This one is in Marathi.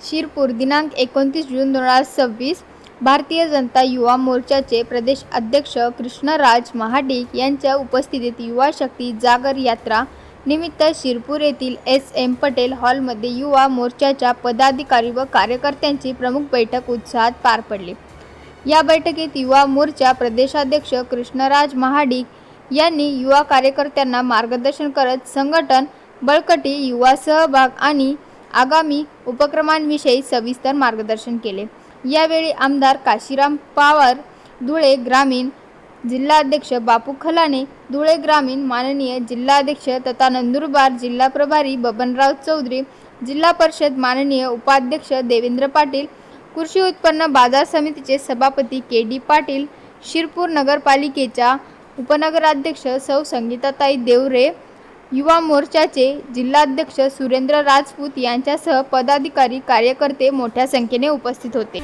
शिरपूर दिनांक 29 जून 2026 भारतीय जनता युवा मोर्चाचे प्रदेश अध्यक्ष कृष्णराज महाडिक यांच्या उपस्थितीत युवा शक्ती जागर यात्रा निमित्त शिरपूर येथील एस.एम. पटेल हॉलमध्ये युवा मोर्चाच्या पदाधिकारी व कार्यकर्त्यांची प्रमुख बैठक उत्साहात पार पडली। या बैठकीत युवा मोर्चा प्रदेशाध्यक्ष कृष्णराज महाडिक यांनी युवा कार्यकर्त्यांना मार्गदर्शन करत संघटन बळकटी, युवा सहभाग आणि आगामी उपक्रमांविषयी सविस्तर मार्गदर्शन केले। यावेळी आमदार काशीराम पवार धुळे ग्रामीण, जिल्हाध्यक्ष बापू खलाणे धुळे ग्रामीण, माननीय जिल्हाध्यक्ष तथा नंदुरबार जिल्हा प्रभारी बबनराव चौधरी, जिल्हा परिषद माननीय उपाध्यक्ष देवेंद्र पाटील, कृषी उत्पन्न बाजार समितीचे सभापती के.डी. पाटील, शिरपूर नगरपालिकेच्या उपनगराध्यक्ष सौ संगीताताई देवरे, युवा मोर्चाचे जिल्हाध्यक्ष सुरेंद्र राजपूत यांच्यासह पदाधिकारी कार्यकर्ते मोठ्या संख्येने उपस्थित होते।